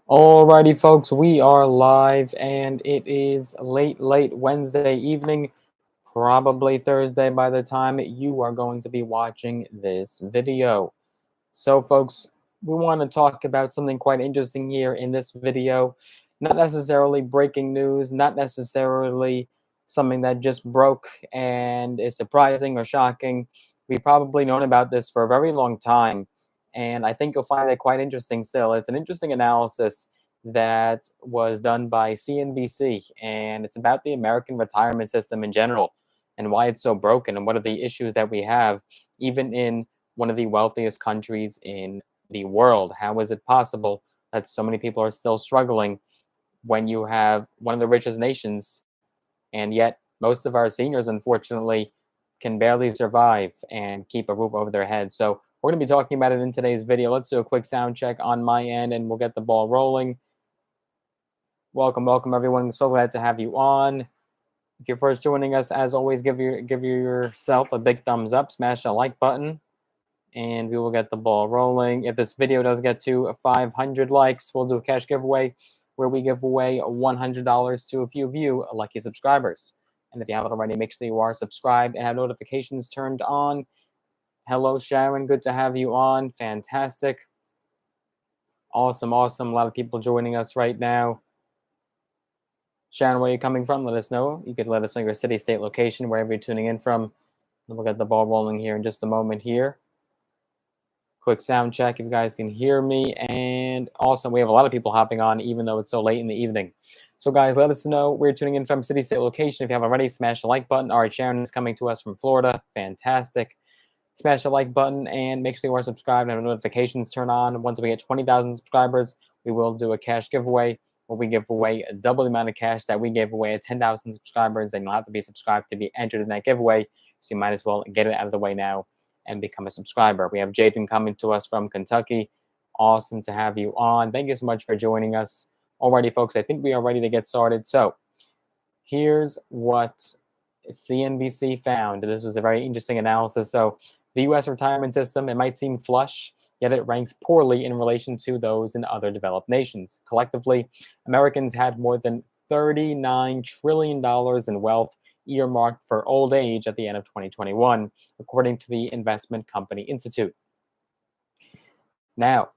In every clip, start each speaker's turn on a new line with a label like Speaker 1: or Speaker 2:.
Speaker 1: Alrighty, folks, we are live, and it is late Wednesday evening, probably Thursday by the time you are going to be watching this video. So, folks, we want to talk about something quite interesting here in this video. Not necessarily breaking news, not necessarily something that just broke and is surprising or shocking. We've probably known about this for a very long time, and I think you'll find it quite interesting still. It's an interesting analysis that was done by CNBC, and it's about the American retirement system in general and why it's so broken and what are the issues that we have, even in one of the wealthiest countries in the world. How is it possible that so many people are still struggling when you have one of the richest nations, and yet most of our seniors, unfortunately, can barely survive and keep a roof over their heads? So we're going to be talking about it in today's video. Let's do a quick sound check on my end, and we'll get the ball rolling. Welcome, everyone. So glad to have you on. If you're first joining us, as always, give yourself a big thumbs up, smash the like button, and we will get the ball rolling. If this video does get to 500 likes, we'll do a cash giveaway where we give away $100 to a few of you lucky subscribers. And if you haven't already, make sure you are subscribed and have notifications turned on. Hello, Sharon. Good to have you on. Fantastic. Awesome. A lot of people joining us right now. Sharon, where are you coming from? Let us know. You could let us know your city, state, location, wherever you're tuning in from. And we'll get the ball rolling here in just a moment here. Quick sound check if you guys can hear me. And also, we have a lot of people hopping on, even though it's so late in the evening. So, guys, let us know where you're tuning in from, city, state, location. If you haven't already, smash the like button. All right, Sharon is coming to us from Florida. Fantastic. Smash the like button and make sure you are subscribed and have notifications turned on. Once we get 20,000 subscribers, we will do a cash giveaway where we give away double the amount of cash that we gave away at 10,000 subscribers. And you'll have to be subscribed to be entered in that giveaway. So you might as well get it out of the way now and become a subscriber. We have Jaden coming to us from Kentucky. Awesome to have you on. Thank you so much for joining us. Alrighty, folks, I think we are ready to get started. So here's what CNBC found. This was a very interesting analysis. So the U.S. retirement system, it might seem flush, yet it ranks poorly in relation to those in other developed nations. Collectively, Americans had more than $39 trillion in wealth earmarked for old age at the end of 2021, according to the Investment Company Institute. Now,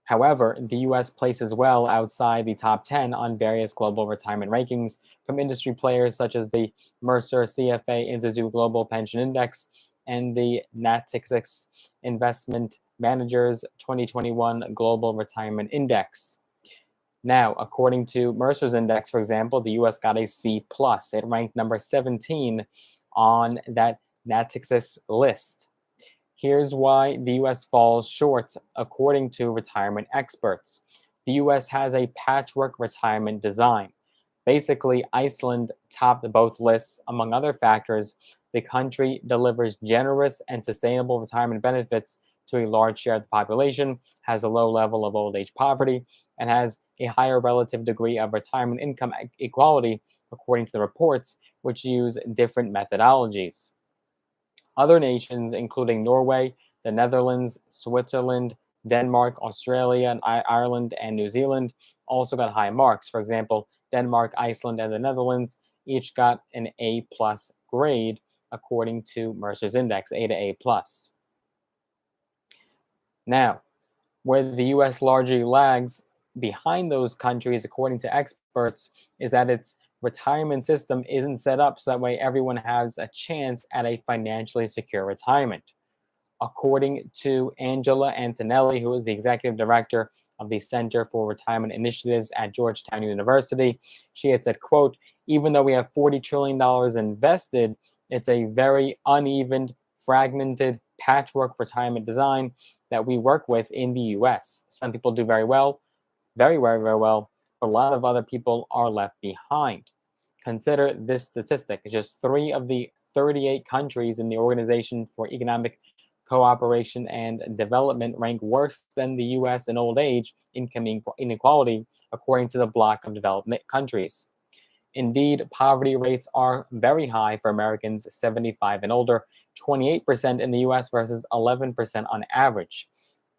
Speaker 1: however, the U.S. places well outside the top 10 on various global retirement rankings from industry players such as the Mercer CFA Institute Global Pension Index and the Natixis Investment Managers 2021 Global Retirement Index. Now, according to Mercer's index, for example, the U.S. got a C+. It ranked number 17 on that Natixis list. Here's why the U.S. falls short, according to retirement experts. The U.S. has a patchwork retirement design. Basically, Iceland topped both lists. Among other factors, the country delivers generous and sustainable retirement benefits to a large share of the population, has a low level of old age poverty, and has a higher relative degree of retirement income equality, according to the reports, which use different methodologies. Other nations, including Norway, the Netherlands, Switzerland, Denmark, Australia, and Ireland, and New Zealand, also got high marks. For example, Denmark, Iceland, and the Netherlands each got an A+ grade, according to Mercer's index, A to A+. Now, where the U.S. largely lags behind those countries, according to experts, is that its retirement system isn't set up so that way everyone has a chance at a financially secure retirement. According to Angela Antonelli, who is the executive director of the Center for Retirement Initiatives at Georgetown University, she had said, quote, "Even though we have $40 trillion invested, it's a very uneven, fragmented, patchwork retirement design that we work with in the U.S. Some people do very well, very well, but a lot of other people are left behind. Consider this statistic. Just 3 of the 38 countries in the Organization for Economic Cooperation and Development rank worse than the U.S. in old age income inequality, according to the bloc of developed countries. Indeed, poverty rates are very high for Americans 75 and older, 28% in the U.S. versus 11% on average.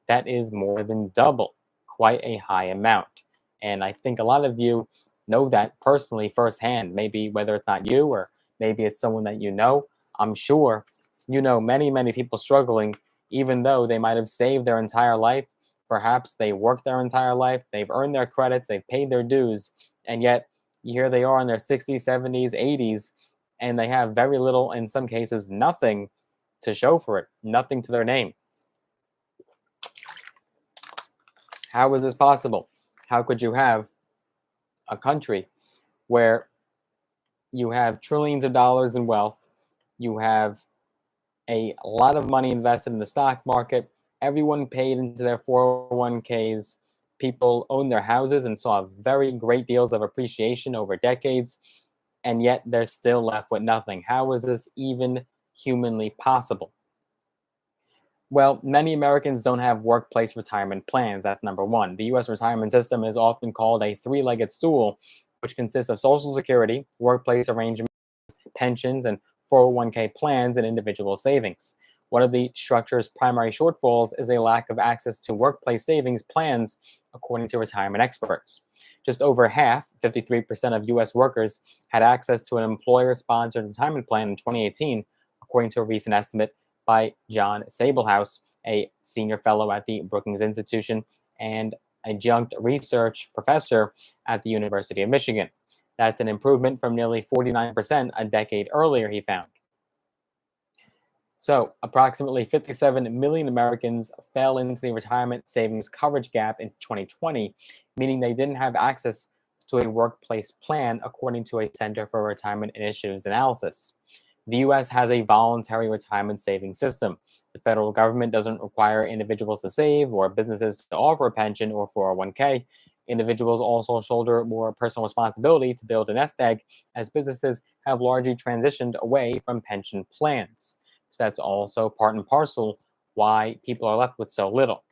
Speaker 1: That is more than double, quite a high amount. And I think a lot of you know that personally firsthand, maybe whether it's not you or maybe it's someone that you know. I'm sure you know many, many people struggling, even though they might have saved their entire life. Perhaps they worked their entire life, they've earned their credits, they've paid their dues, and yet here they are in their 60s, 70s, 80s, and they have very little, in some cases, nothing to show for it, nothing to their name. How is this possible? How could you have a country where you have trillions of dollars in wealth, you have a lot of money invested in the stock market, everyone paid into their 401ks, people owned their houses and saw very great deals of appreciation over decades, and yet they're still left with nothing? How is this even humanly possible? Well, many Americans don't have workplace retirement plans. That's number one. The US retirement system is often called a three-legged stool, which consists of Social Security, workplace arrangements, pensions, and 401k plans and individual savings. One of the structure's primary shortfalls is a lack of access to workplace savings plans, according to retirement experts. Just over half, 53% of US workers, had access to an employer-sponsored retirement plan in 2018, according to a recent estimate by John Sabelhouse, a senior fellow at the Brookings Institution and adjunct research professor at the University of Michigan. That's an improvement from nearly 49% a decade earlier, he found. So, approximately 57 million Americans fell into the retirement savings coverage gap in 2020, meaning they didn't have access to a workplace plan, according to a Center for Retirement Initiatives analysis. The US has a voluntary retirement savings system. The federal government doesn't require individuals to save or businesses to offer a pension or 401k. Individuals also shoulder more personal responsibility to build a nest egg, as businesses have largely transitioned away from pension plans. So that's also part and parcel why people are left with so little.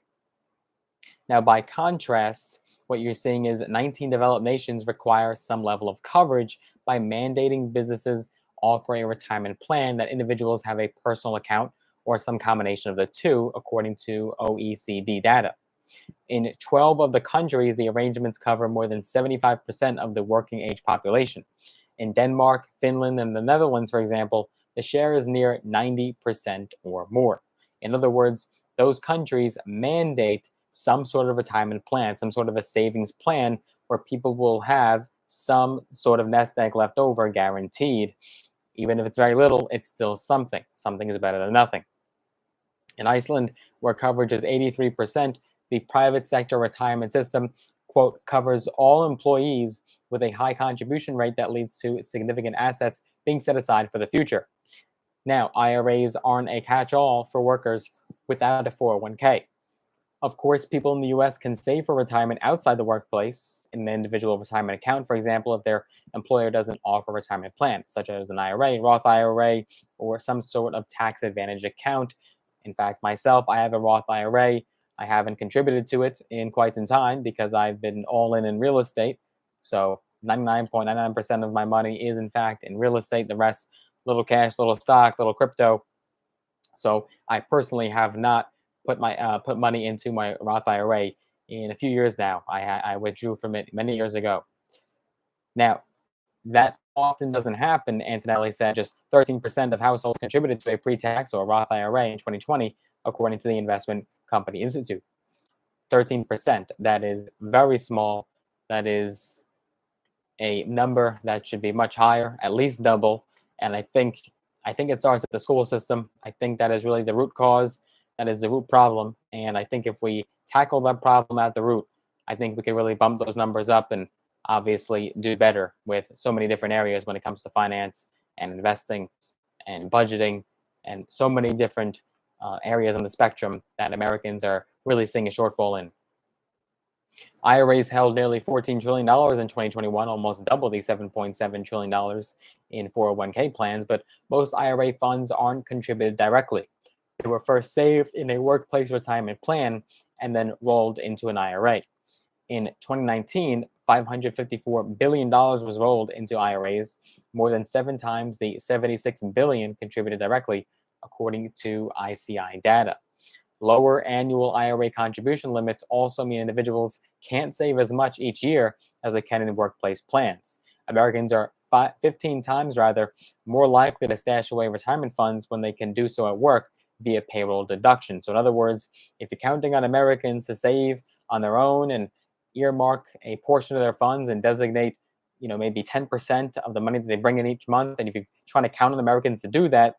Speaker 1: Now, by contrast, what you're seeing is that 19 developed nations require some level of coverage by mandating businesses offer a retirement plan that individuals have a personal account or some combination of the two, according to OECD data. In 12 of the countries, the arrangements cover more than 75% of the working age population. In Denmark, Finland, and the Netherlands, for example, the share is near 90% or more. In other words, those countries mandate some sort of retirement plan, some sort of a savings plan where people will have some sort of nest egg left over guaranteed. Even if it's very little, it's still something. Something is better than nothing. In Iceland, where coverage is 83%, the private sector retirement system, quote, covers all employees with a high contribution rate that leads to significant assets being set aside for the future. Now, IRAs aren't a catch-all for workers without a 401k. Of course, people in the US can save for retirement outside the workplace in an individual retirement account, for example, if their employer doesn't offer a retirement plan, such as an IRA, Roth IRA, or some sort of tax advantage account. In fact, myself, I have a Roth IRA. I haven't contributed to it in quite some time because I've been all in real estate. So 99.99% of my money is, in fact, in real estate. The rest, little cash, little stock, little crypto. So I personally have not put money into my Roth IRA in a few years now. I withdrew from it many years ago. Now, that often doesn't happen, Antonelli said. Just 13% of households contributed to a pre-tax or Roth IRA in 2020, according to the Investment Company Institute. 13%. That is very small. That is a number that should be much higher, at least double. And I think it starts at the school system. I think that is really the root cause. That is the root problem. And I think if we tackle that problem at the root, I think we can really bump those numbers up and obviously do better with so many different areas when it comes to finance and investing and budgeting and so many different areas on the spectrum that Americans are really seeing a shortfall in. IRAs held nearly $14 trillion in 2021, almost double the $7.7 trillion in 401k plans, but most IRA funds aren't contributed directly. They were first saved in a workplace retirement plan and then rolled into an IRA. In 2019, $554 billion was rolled into IRAs, more than 7 times the $76 billion contributed directly, according to ICI data. Lower annual IRA contribution limits also mean individuals can't save as much each year as they can in workplace plans. Americans are 15 times rather more likely to stash away retirement funds when they can do so at work via payroll deduction. So in other words, if you're counting on Americans to save on their own and earmark a portion of their funds and designate, maybe 10% of the money that they bring in each month, and if you're trying to count on Americans to do that,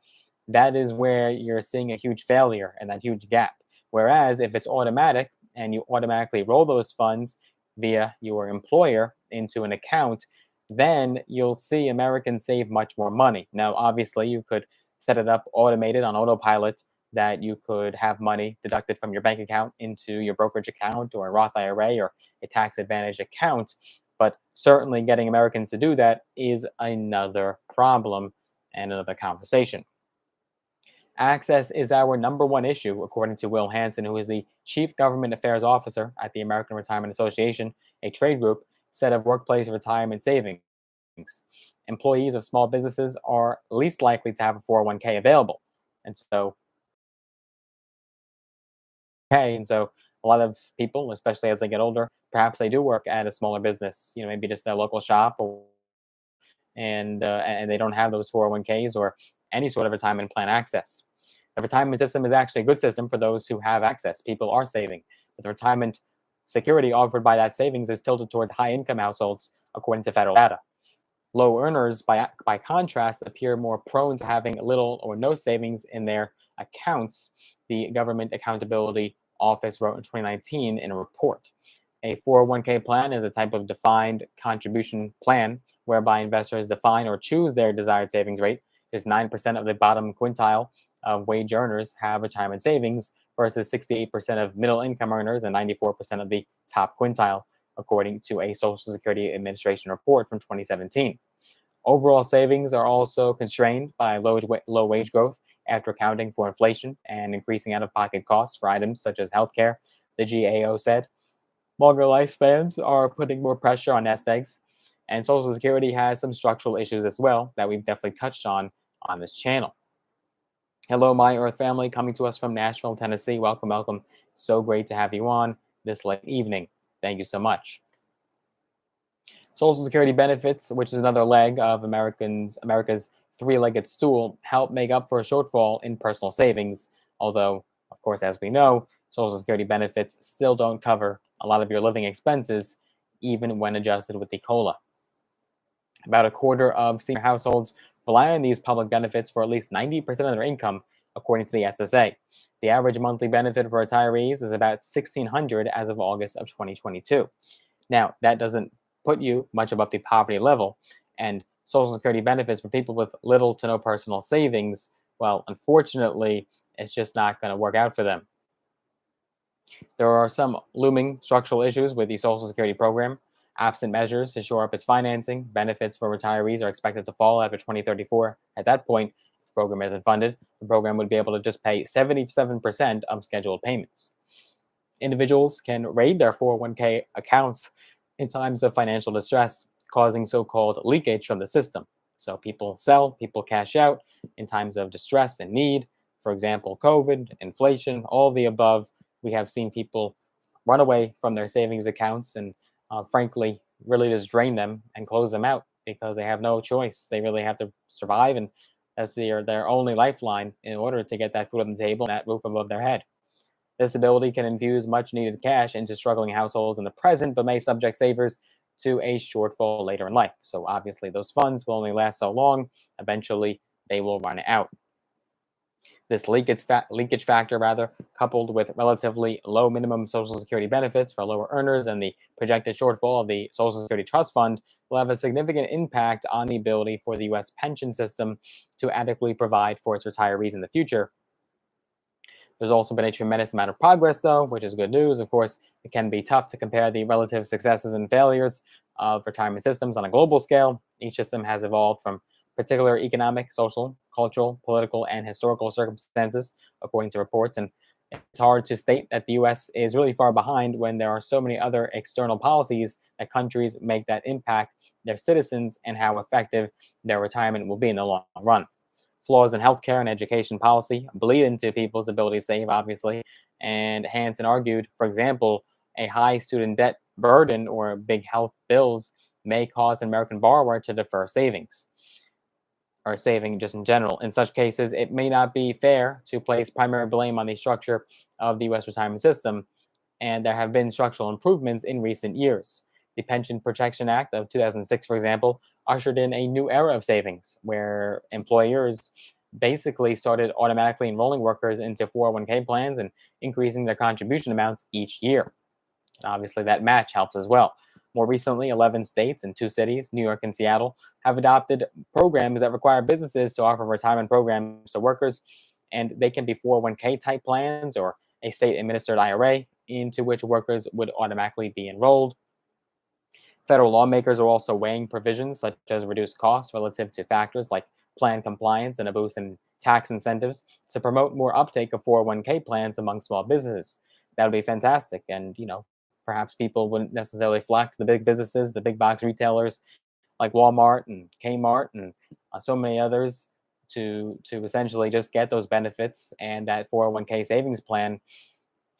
Speaker 1: that is where you're seeing a huge failure and that huge gap. Whereas if it's automatic and you automatically roll those funds via your employer into an account, then you'll see Americans save much more money. Now, obviously, you could set it up automated on autopilot that you could have money deducted from your bank account into your brokerage account or a Roth IRA or a tax advantage account. But certainly getting Americans to do that is another problem and another conversation. Access is our number one issue, according to Will Hanson, who is the Chief Government Affairs Officer at the American Retirement Association, a trade group, said of workplace retirement savings. Employees of small businesses are least likely to have a 401k available. And so, a lot of people, especially as they get older, perhaps they do work at a smaller business, maybe just a local shop, and they don't have those 401ks or any sort of retirement plan access. The retirement system is actually a good system for those who have access. People are saving. But the retirement security offered by that savings is tilted towards high income households, according to federal data. Low earners, by contrast, appear more prone to having little or no savings in their accounts, the Government Accountability Office wrote in 2019 in a report. A 401k plan is a type of defined contribution plan whereby investors define or choose their desired savings rate. Just 9% of the bottom quintile of wage earners have retirement savings versus 68% of middle income earners and 94% of the top quintile, according to a Social Security Administration report from 2017. Overall savings are also constrained by low wage growth after accounting for inflation and increasing out-of-pocket costs for items such as healthcare, the GAO said. Longer lifespans are putting more pressure on nest eggs, and Social Security has some structural issues as well that we've definitely touched on this channel. Hello, my Earth family, coming to us from Nashville, Tennessee. Welcome, welcome. So great to have you on this late evening. Thank you so much. Social Security benefits, which is another leg of America's three-legged stool, help make up for a shortfall in personal savings. Although, of course, as we know, Social Security benefits still don't cover a lot of your living expenses, even when adjusted with the COLA. About a quarter of senior households rely on these public benefits for at least 90% of their income, according to the SSA. The average monthly benefit for retirees is about $1,600 as of August of 2022. Now, that doesn't put you much above the poverty level, and Social Security benefits for people with little to no personal savings, well, unfortunately, it's just not going to work out for them. There are some looming structural issues with the Social Security program. Absent measures to shore up its financing, benefits for retirees are expected to fall after 2034. At that point, if the program isn't funded, the program would be able to just pay 77% of scheduled payments. Individuals can raid their 401k accounts in times of financial distress, causing so-called leakage from the system. So people sell, people cash out in times of distress and need. For example, COVID, inflation, all the above. We have seen people run away from their savings accounts and frankly, really just drain them and close them out because they have no choice. They really have to survive, and that's their only lifeline in order to get that food on the table and that roof above their head. This ability can infuse much needed cash into struggling households in the present, but may subject savers to a shortfall later in life. So obviously, those funds will only last so long. Eventually, they will run out. This leakage factor, coupled with relatively low minimum Social Security benefits for lower earners and the projected shortfall of the Social Security Trust Fund, will have a significant impact on the ability for the U.S. pension system to adequately provide for its retirees in the future. There's also been a tremendous amount of progress, though, which is good news. Of course, it can be tough to compare the relative successes and failures of retirement systems on a global scale. Each system has evolved from particular economic, social, cultural, political, and historical circumstances, according to reports. And it's hard to state that the U.S. is really far behind when there are so many other external policies that countries make that impact their citizens and how effective their retirement will be in the long run. Flaws in healthcare and education policy bleed into people's ability to save, obviously, And Hansen argued, for example, a high student debt burden or big health bills may cause an American borrower to defer savings or saving just in general. In such cases, it may not be fair to place primary blame on the structure of the US retirement system, and there have been structural improvements in recent years. The Pension Protection Act of 2006, for example, ushered in a new era of savings where employers basically started automatically enrolling workers into 401k plans and increasing their contribution amounts each year. And obviously, that match helps as well. More recently, 11 states and 2 cities, New York and Seattle, have adopted programs that require businesses to offer retirement programs to workers, and they can be 401k type plans or a state administered IRA into which workers would automatically be enrolled. Federal lawmakers are also weighing provisions such as reduced costs relative to factors like plan compliance and a boost in tax incentives to promote more uptake of 401k plans among small businesses. That would be fantastic. And, perhaps people wouldn't necessarily flock to the big businesses, the big box retailers like Walmart and Kmart and so many others to essentially just get those benefits and that 401k savings plan.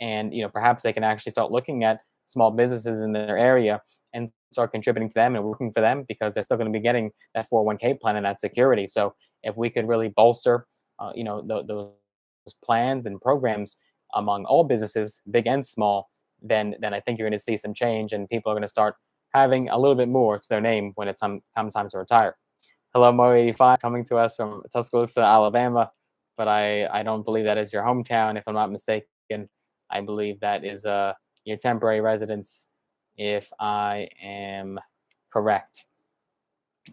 Speaker 1: And perhaps they can actually start looking at small businesses in their area and start contributing to them and working for them because they're still going to be getting that 401k plan and that security. So if we could really bolster those plans and programs among all businesses, big and small, then I think you're going to see some change and people are going to start having a little bit more to their name when it comes time to retire. Hello, Mo85, coming to us from Tuscaloosa, Alabama, but I don't believe that is your hometown, if I'm not mistaken. I believe that is your temporary residence, if I am correct.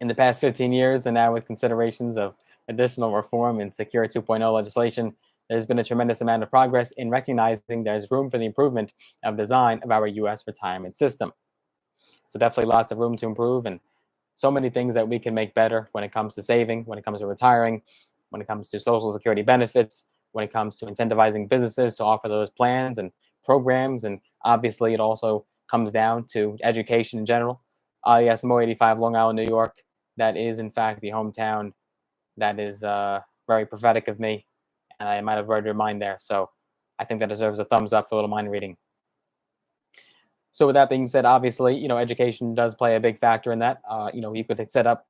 Speaker 1: In the past 15 years, and now with considerations of additional reform and Secure 2.0 legislation, there's been a tremendous amount of progress in recognizing there's room for the improvement of design of our U.S. retirement system. So definitely lots of room to improve and so many things that we can make better when it comes to saving, when it comes to retiring, when it comes to Social Security benefits, when it comes to incentivizing businesses to offer those plans and programs. And obviously, it also comes down to education in general. Yes, Mo85, Long Island, New York. That is, in fact, the hometown. That is very prophetic of me. And I might have read your mind there. So I think that deserves a thumbs up for a little mind reading. So with that being said, obviously, education does play a big factor in that. You could set up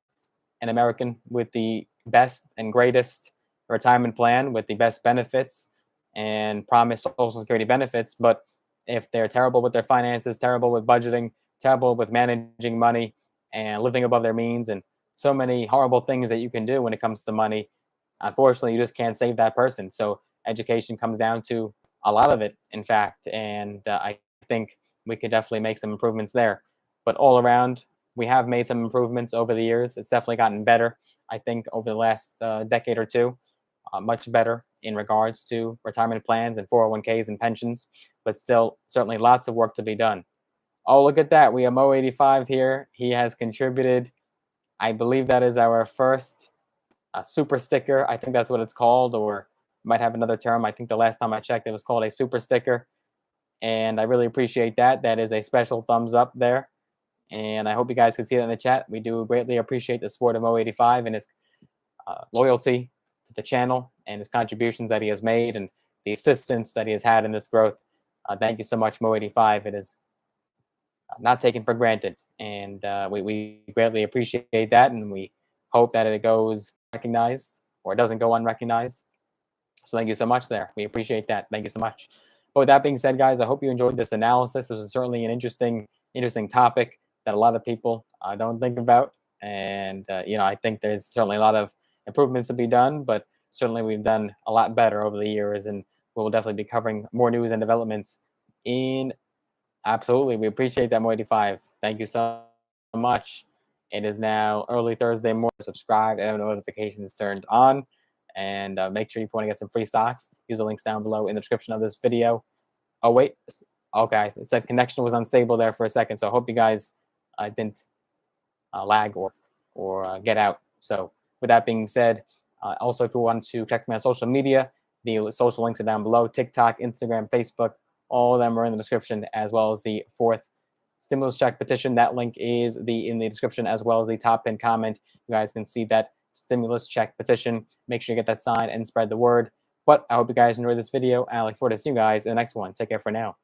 Speaker 1: an American with the best and greatest retirement plan with the best benefits and promise Social Security benefits. But if they're terrible with their finances, terrible with budgeting, terrible with managing money and living above their means and so many horrible things that you can do when it comes to money, unfortunately, you just can't save that person. So education comes down to a lot of it, in fact. And I think we could definitely make some improvements there. But all around, we have made some improvements over the years. It's definitely gotten better, I think, over the last decade or two, much better in regards to retirement plans and 401ks and pensions, but still certainly lots of work to be done. Oh, look at that. We have Mo85 here. He has contributed. I believe that is our first super sticker. I think that's what it's called, or might have another term. I think the last time I checked, it was called a super sticker. And I really appreciate that. That is a special thumbs up there. And I hope you guys can see that in the chat. We do greatly appreciate the support of Mo85 and his loyalty to the channel and his contributions that he has made and the assistance that he has had in this growth. Thank you so much, Mo85. It is not taken for granted. And we greatly appreciate that. And we hope that it goes recognized or it doesn't go unrecognized. So thank you so much there. We appreciate that. Thank you so much. But with that being said, guys, I hope you enjoyed this analysis. This was certainly an interesting topic that a lot of people don't think about. And, I think there's certainly a lot of improvements to be done, but certainly we've done a lot better over the years. And we'll definitely be covering more news and developments in. Absolutely. We appreciate that, Mo85. Thank you so much. It is now early Thursday morning. Subscribe and have notifications turned on. And make sure you want to get some free stocks. Use the links down below in the description of this video. Oh, wait. Okay. It said connection was unstable there for a second. So I hope you guys didn't lag or get out. So with that being said, also if you want to check me on social media, the social links are down below. TikTok, Instagram, Facebook, all of them are in the description, as well as the 4th stimulus check petition. That link is in the description, as well as the top pinned comment. You guys can see that stimulus check petition. Make sure you get that signed and spread the word. But I hope you guys enjoyed this video, and I look forward to seeing you guys in the next one. Take care for now.